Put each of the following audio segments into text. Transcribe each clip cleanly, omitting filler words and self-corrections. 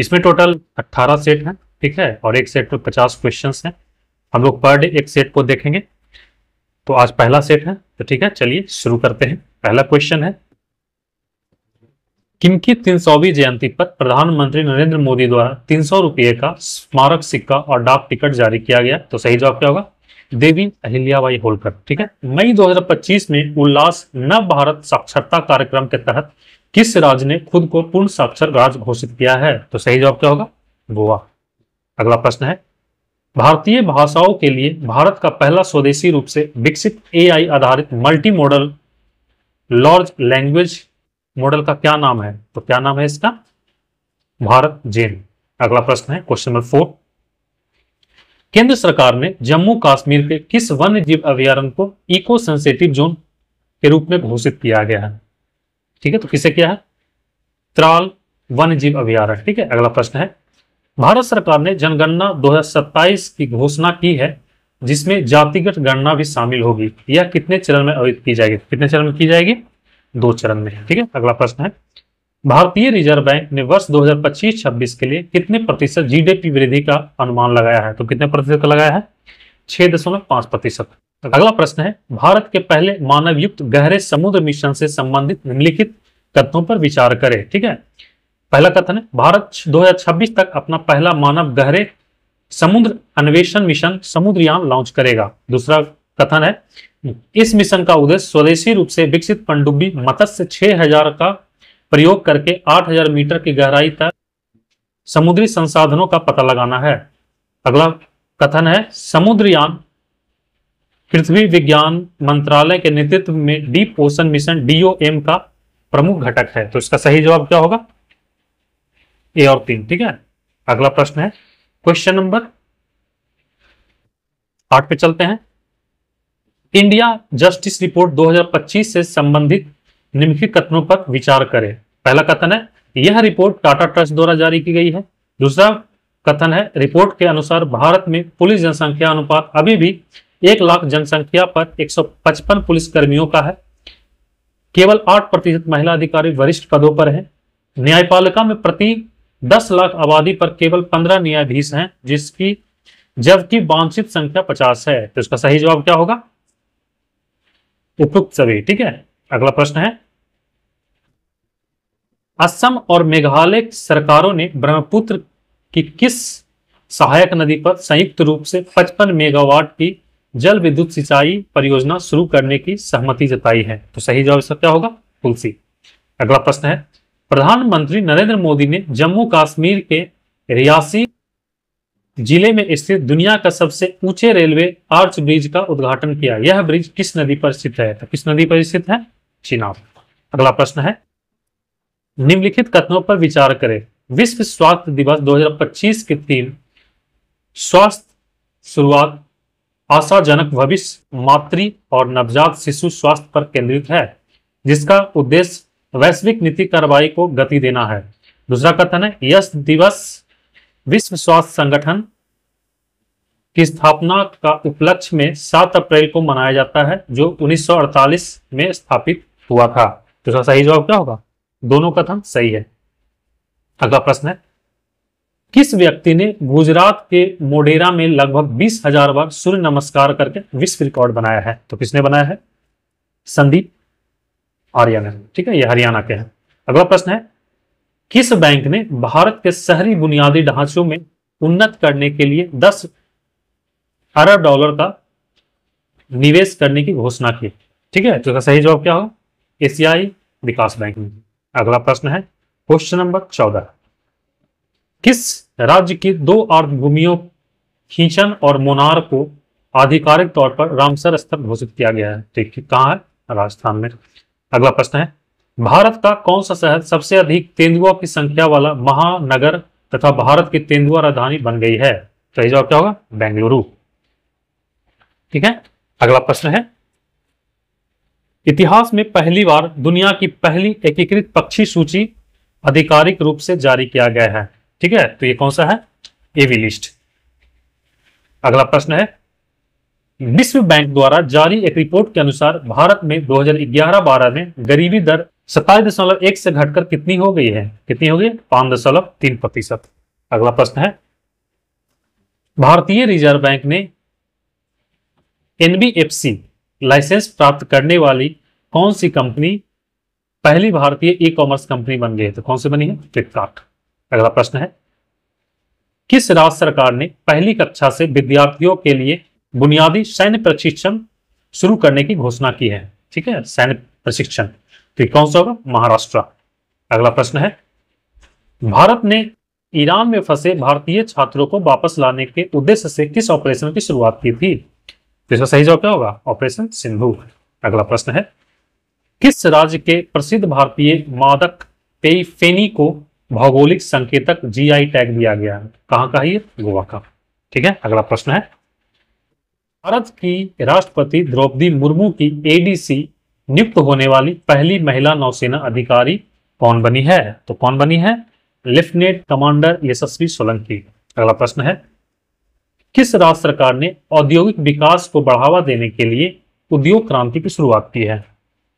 इसमें total 18 set हैं, ठीक है, और एक सेट में 50 क्वेश्चंस हैं। हम लोग पर डे एक सेट को देखेंगे। तो आज पहला सेट है, तो ठीक है, चलिए शुरू करते हैं। पहला क्वेश्चन है, किनकी 300वीं जयंती पर प्रधानमंत्री नरेंद्र मोदी द्वारा 300 रुपये का स्मारक सिक्का और डाक टिकट जारी किया गया? तो सही जवाब क्या होगा? देवी अहिल्याबाई होलकर। ठीक है। मई 2025 में उल्लास नव भारत साक्षरता कार्यक्रम के तहत किस राज्य ने खुद को पूर्ण साक्षर राज्य घोषित किया है? तो सही जवाब क्या होगा? गोवा। अगला प्रश्न है, भारतीय भाषाओं के लिए भारत का पहला स्वदेशी रूप से विकसित एआई आधारित multi modal large language model का क्या नाम है? तो क्या नाम है इसका? भारत जेन। अगला प्रश्न है, क्वेश्चन नंबर 4, केंद्र सरकार ने जम्मू कश्मीर के किस वन्य जीव अभयारण्य को इको सेंसिटिव जोन के रूप में घोषित किया गया है? ठीक है, तो किसे किया है? त्राल वन्य जीव अभयारण्य। ठीक है। अगला प्रश्न है, भारत सरकार ने जनगणना 2027 की घोषणा की है जिसमें जातिगत गणना भी शामिल होगी। यह कितने चरण में आयोजित की जाएगी? कितने चरण में की जाएगी? 2 चरण में। ठीक है। अगला प्रश्न है, भारतीय रिजर्व बैंक ने वर्ष 2025-26 के लिए कितने प्रतिशत जीडीपी वृद्धि का अनुमान लगाया है? तो कितने प्रतिशत का लगाया है? 6.5%। अगला प्रश्न है, भारत के पहले मानव युक्त गहरे समुद्र मिशन से संबंधित निम्नलिखित कथनों पर विचार करें। ठीक है। पहला कथन है, भारत 2026 तक अपना पहला मानव गहरे समुद्र अन्वेषण मिशन समुद्रयान लॉन्च करेगा। दूसरा कथन है, इस मिशन का उद्देश्य स्वदेशी रूप से विकसित पनडुब्बी मत्स्य 6000 का प्रयोग करके 8000 मीटर की गहराई तक समुद्री संसाधनों का पता लगाना है। अगला कथन है, समुद्रयान पृथ्वी विज्ञान मंत्रालय के नेतृत्व में डीप ओशन मिशन डीओएम का प्रमुख घटक है। तो इसका सही जवाब क्या होगा? ए और 3। ठीक है। अगला प्रश्न है, क्वेश्चन नंबर 8 पे चलते हैं। इंडिया जस्टिस रिपोर्ट 2025 से संबंधित निम्नलिखित कथनों पर विचार करें। पहला कथन है, यह रिपोर्ट टाटा ट्रस्ट द्वारा जारी की गई है। दूसरा कथन है, रिपोर्ट के अनुसार भारत में पुलिस जनसंख्या अनुपात अभी भी 1 लाख जनसंख्या पर 155 पुलिस कर्मियों का है। केवल 8% महिला अधिकारी वरिष्ठ पदों पर है। न्यायपालिका में प्रति 10 लाख आबादी पर केवल 15 न्यायाधीश हैं, जबकि वांछित संख्या 50 है। तो इसका सही जवाब क्या होगा? उपयुक्त सभी। ठीक है। अगला प्रश्न है, असम और मेघालय सरकारों ने ब्रह्मपुत्र की किस सहायक नदी पर संयुक्त रूप से 55 मेगावाट की जल विद्युत सिंचाई परियोजना शुरू करने की सहमति जताई है? तो सही जवाब इसका क्या होगा? तुलसी। अगला प्रश्न है, प्रधानमंत्री नरेंद्र मोदी ने जम्मू कश्मीर के रियासी जिले में स्थित दुनिया का सबसे ऊंचे रेलवे आर्च ब्रिज का उद्घाटन किया। यह ब्रिज किस नदी पर स्थित है? तो किस नदी पर स्थित है? चिनाब। अगला प्रश्न है, निम्नलिखित कथनों पर विचार करें। विश्व स्वास्थ्य दिवस 2025 की थीम स्वास्थ्य शुरुआत आशाजनक भविष्य मातृ और नवजात शिशु स्वास्थ्य पर केंद्रित है, जिसका उद्देश्य वैश्विक नीति कार्रवाई को गति देना है। दूसरा कथन है, यह दिवस विश्व स्वास्थ्य संगठन की स्थापना का उपलक्ष्य में 7 अप्रैल को मनाया जाता है, जो 1948 में स्थापित हुआ था। तो इसका सही जवाब क्या होगा? दोनों कथन सही है। अगला प्रश्न है, किस व्यक्ति ने गुजरात के मोढेरा में लगभग 20,000 बार सूर्य नमस्कार करके विश्व रिकॉर्ड बनाया है? तो किसने बनाया है? संदीप आर्या ने। ठीक है, ये हरियाणा के हैं। अगला प्रश्न है, किस बैंक ने भारत के शहरी बुनियादी ढांचों में उन्नत करने के लिए 10 अरब डॉलर का निवेश करने की घोषणा की? ठीक है, तो इसका सही जवाब क्या होगा? एशियाई विकास बैंक में। अगला प्रश्न है, क्वेश्चन नंबर 14, किस राज्य की 2 आर्द्रभूमियों खींचन और मोनार को आधिकारिक तौर पर रामसर स्थल घोषित किया गया है? ठीक है, कहाँ है? राजस्थान में। अगला प्रश्न है, भारत का कौन सा शहर सबसे अधिक तेंदुआ की संख्या वाला महानगर तथा भारत की तेंदुआ राजधानी बन गई है? सही जवाब क्या होगा? बेंगलुरु। ठीक है। अगला प्रश्न है, इतिहास में पहली बार दुनिया की पहली एकीकृत पक्षी सूची आधिकारिक रूप से जारी किया गया है। ठीक है, तो ये कौन सा है? एवी लिस्ट। अगला प्रश्न है, विश्व बैंक द्वारा जारी एक रिपोर्ट के अनुसार भारत में 2011-12 में गरीबी दर 27.1 से घटकर कितनी हो गई है? कितनी हो गई? 5.3%। अगला प्रश्न है, भारतीय रिजर्व बैंक ने एनबीएफसी लाइसेंस प्राप्त करने वाली कौन सी कंपनी पहली भारतीय ई कॉमर्स कंपनी बन गई है? तो कौन सी बनी है? फ्लिपकार्ट। अगला प्रश्न है, किस राज्य सरकार ने पहली कक्षा से विद्यार्थियों के लिए बुनियादी सैन्य प्रशिक्षण शुरू करने की घोषणा की है? ठीक है, सैन्य प्रशिक्षण, तो कौन सा होगा? महाराष्ट्र। अगला प्रश्न है, भारत ने ईरान में फंसे भारतीय छात्रों को वापस लाने के उद्देश्य से किस ऑपरेशन की शुरुआत की थी? तो इसका सही जवाब क्या होगा? ऑपरेशन सिंधु। अगला प्रश्न है, किस राज्य के प्रसिद्ध भारतीय मादक पेय फेनी को भौगोलिक संकेतक जीआई टैग दिया गया है? कहां का है ये? गोवा का। ठीक है, अगला प्रश्न है, भारत की राष्ट्रपति द्रौपदी मुर्मू की एडीसी नियुक्त होने वाली पहली महिला नौसेना अधिकारी कौन बनी है? तो कौन बनी है? लेफ्टिनेंट कमांडर यशस्वी सोलंकी। अगला प्रश्न है, किस राज्य सरकार ने औद्योगिक विकास को बढ़ावा देने के लिए उद्योग क्रांति की शुरुआत की है?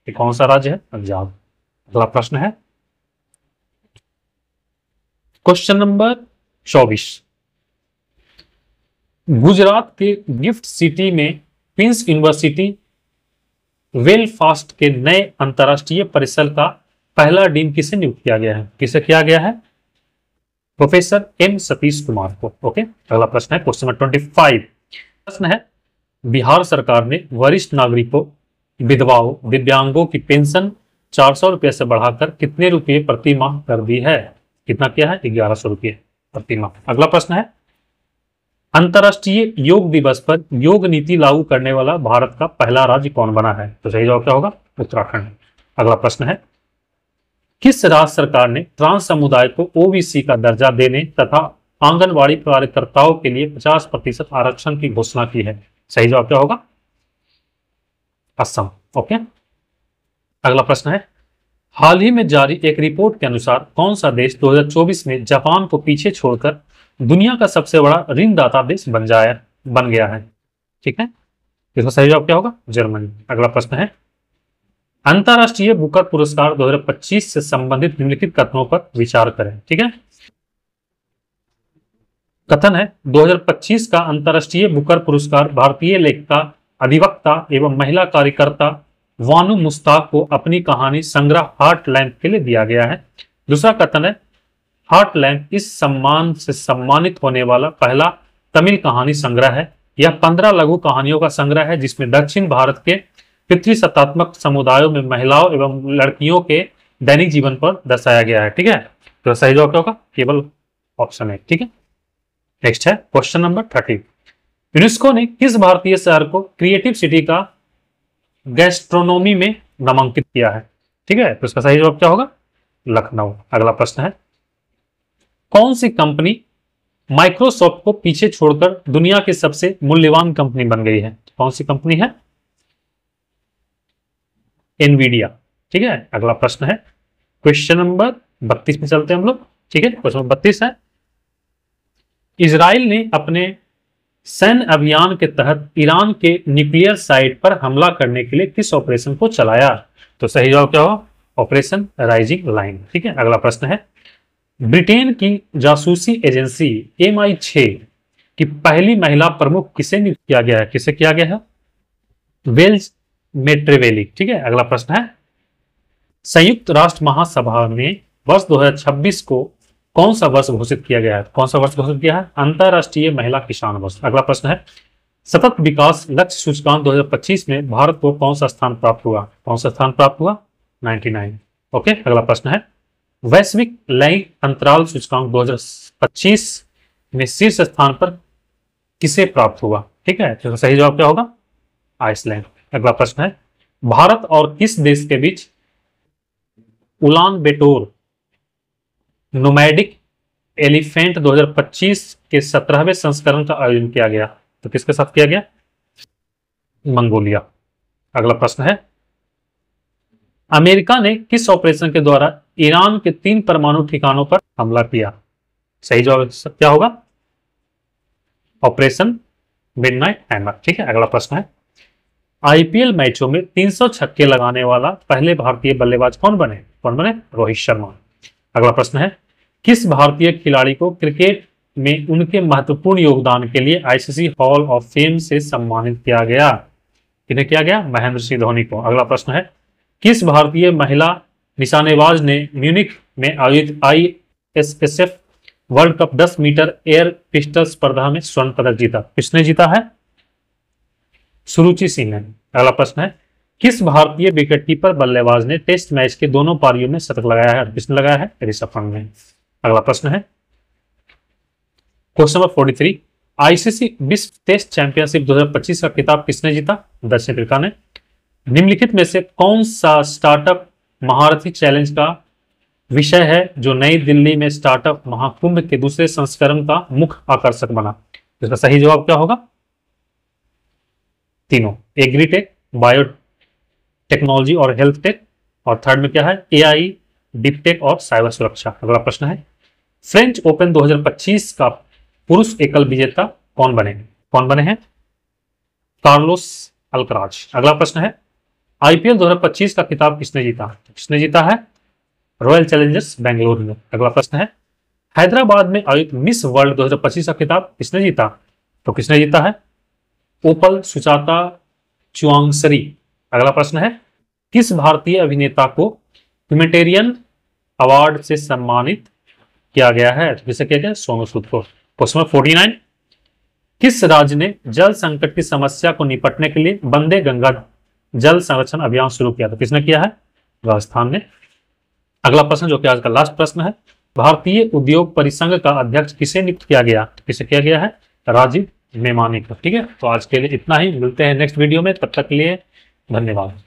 ये कौन सा राज्य है? पंजाब। अगला प्रश्न है, क्वेश्चन नंबर 24, गुजरात के गिफ्ट सिटी में क्वींस यूनिवर्सिटी बेलफास्ट के नए अंतरराष्ट्रीय परिसर का पहला डीन किसे नियुक्त किया गया है? किसे किया गया है? प्रोफेसर एम सतीश कुमार को। ओके, अगला प्रश्न है क्वेश्चन नंबर 25। प्रश्न है, बिहार सरकार ने वरिष्ठ नागरिकों, विधवाओं, दिव्यांगों की पेंशन 400 रुपये से बढ़ाकर कितने रुपये प्रति माह कर दी है? कितना किया है? 1100 रुपये प्रति माह। अगला प्रश्न है, अंतर्राष्ट्रीय योग दिवस पर योग नीति लागू करने वाला भारत का पहला राज्य कौन बना है? तो सही जवाब क्या होगा? उत्तराखंड। अगला प्रश्न है, किस राज्य सरकार ने ट्रांस समुदाय को ओबीसी का दर्जा देने तथा आंगनवाड़ी कार्यकर्ताओं के लिए 50% आरक्षण की घोषणा की है? सही जवाब क्या होगा? असम। ओके, अगला प्रश्न है, हाल ही में जारी एक रिपोर्ट के अनुसार कौन सा देश 2024 में जापान को पीछे छोड़कर दुनिया का सबसे बड़ा ऋणदाता देश बन गया है? ठीक है, इसका सही जवाब क्या होगा? जर्मनी। अगला प्रश्न है, अंतरराष्ट्रीय बुकर पुरस्कार 2025 से संबंधित निम्नलिखित कथनों पर विचार करें। ठीक है, कथन है, 2025 का अंतरराष्ट्रीय बुकर पुरस्कार भारतीय लेखिका, अधिवक्ता एवं महिला कार्यकर्ता वानू मुश्ताक को अपनी कहानी संग्रह हार्टलैंड के लिए दिया गया है। दूसरा कथन है, हार्टलैंड इस सम्मान से सम्मानित होने वाला पहला तमिल कहानी संग्रह है। यह 15 लघु कहानियों का संग्रह है जिसमें दक्षिण भारत के पितृसत्तात्मक समुदायों में महिलाओं एवं लड़कियों के दैनिक जीवन पर दर्शाया गया है। ठीक है, तो सही जवाब क्या होगा? केवल ऑप्शन है। ठीक है, नेक्स्ट है क्वेश्चन नंबर 30। यूनेस्को ने किस भारतीय शहर को क्रिएटिव सिटी का गैस्ट्रोनॉमी में नामांकित किया है? ठीक है, तो इसका सही जवाब क्या होगा? लखनऊ। अगला प्रश्न है, कौन सी कंपनी माइक्रोसॉफ्ट को पीछे छोड़कर दुनिया की सबसे मूल्यवान कंपनी बन गई है? कौन सी कंपनी है? एनवीडिया। ठीक है, अगला प्रश्न है क्वेश्चन नंबर 32 में चलते हैं हम लोग। ठीक है, क्वेश्चन नंबर 32 है, इजराइल ने अपने सैन्य अभियान के तहत ईरान के न्यूक्लियर साइट पर हमला करने के लिए किस ऑपरेशन को चलाया? तो सही जवाब क्या होगा? Operation rising line. ठीक है, अगला प्रश्न है, ब्रिटेन की जासूसी एजेंसी MI6 की पहली महिला प्रमुख किसे नियुक्त किया गया है? किसे किया गया है? वेल्स मेट्रेवेली। ठीक है, अगला प्रश्न है, संयुक्त राष्ट्र महासभा में वर्ष 2026 को कौन सा वर्ष घोषित किया गया है? कौन सा वर्ष घोषित किया है? अंतरराष्ट्रीय महिला किसान वर्ष। अगला प्रश्न है, सतत विकास लक्ष्य सूचकांक 2025 में भारत को कौन सा स्थान प्राप्त हुआ? कौन सा स्थान प्राप्त हुआ? 99। ओके, अगला प्रश्न है, वैश्विक लैंगिक अंतराल सूचकांक 2025 में शीर्ष स्थान पर किसे प्राप्त हुआ? ठीक है, तो सही जवाब क्या होगा? आइसलैंड। अगला प्रश्न है, भारत और किस देश के बीच उलान बेटोर नोमैडिक एलिफेंट 2025 के 17वें संस्करण का आयोजन किया गया? तो किसके साथ किया गया? मंगोलिया। अगला प्रश्न है, अमेरिका ने किस ऑपरेशन के द्वारा ईरान के 3 परमाणु ठिकानों पर हमला किया? सही जवाब क्या होगा? Operation midnight hammer. ठीक है, अगला प्रश्न है, आईपीएल मैचों में 300 छक्के लगाने वाला पहले भारतीय बल्लेबाज कौन बने? रोहित शर्मा। अगला प्रश्न है, किस भारतीय खिलाड़ी को क्रिकेट में उनके महत्वपूर्ण योगदान के लिए आईसीसी हॉल ऑफ फेम से सम्मानित किया गया? किन्हें किया गया? महेंद्र सिंह धोनी को। अगला प्रश्न है, किस भारतीय महिला निशानेबाज ने म्यूनिख में आयोजित ISSF world cup 10 metre air pistol स्पर्धा में स्वर्ण पदक जीता? किसने जीता है? सुरुचि सिंह ने। अगला प्रश्न है, किस भारतीय विकेटकीपर बल्लेबाज ने टेस्ट मैच के दोनों पारियों में शतक लगाया है? किसने लगाया है? ऋषभ पंत ने। अगला प्रश्न है, क्वेश्चन नंबर 43, आईसीसी विश्व टेस्ट चैंपियनशिप 2025 का खिताब किसने जीता? दक्षिण अफ्रीका ने। निम्नलिखित में से कौन सा स्टार्टअप महारथी चैलेंज का विषय है जो नई दिल्ली में स्टार्टअप महाकुंभ के दूसरे संस्करण का मुख्य आकर्षक बना? इसका सही जवाब क्या होगा? तीनों, एग्रीटेक, बायोटेक्नोलॉजी और हेल्थ टेक, और थर्ड में क्या है? एआई, डीपटेक और साइबर सुरक्षा। अगला प्रश्न है, फ्रेंच ओपन 2025 का पुरुष एकल विजेता कौन बने हैं? Carlos Alcaraz. अगला प्रश्न है, आईपीएल 2025 का खिताब किसने जीता है? रॉयल चैलेंजर्स बेंगलुरु ने। अगला प्रश्न है, हैदराबाद में आयोजित मिस वर्ल्ड 2025 का खिताब किसने जीता? तो किसने जीता है? ओपल सुचाता चुआंगसरी। अगला प्रश्न है, किस भारतीय अभिनेता को ह्यूमैनिटेरियन अवार्ड से सम्मानित किया गया है? जिसे किया गया? सोनू सूद को। क्वेश्चन नंबर 49, किस राज्य ने जल संकट की समस्या को निपटने के लिए वंदे गंगा जल संरक्षण अभियान शुरू किया? तो किसने किया है? राजस्थान ने। अगला प्रश्न जो कि आज का लास्ट प्रश्न है, भारतीय उद्योग परिसंघ का अध्यक्ष किसे नियुक्त किया गया? किसे किया गया है? राजीव मेमानी को। ठीक है, तो आज के लिए इतना ही, मिलते हैं नेक्स्ट वीडियो में, तब तक के लिए धन्यवाद।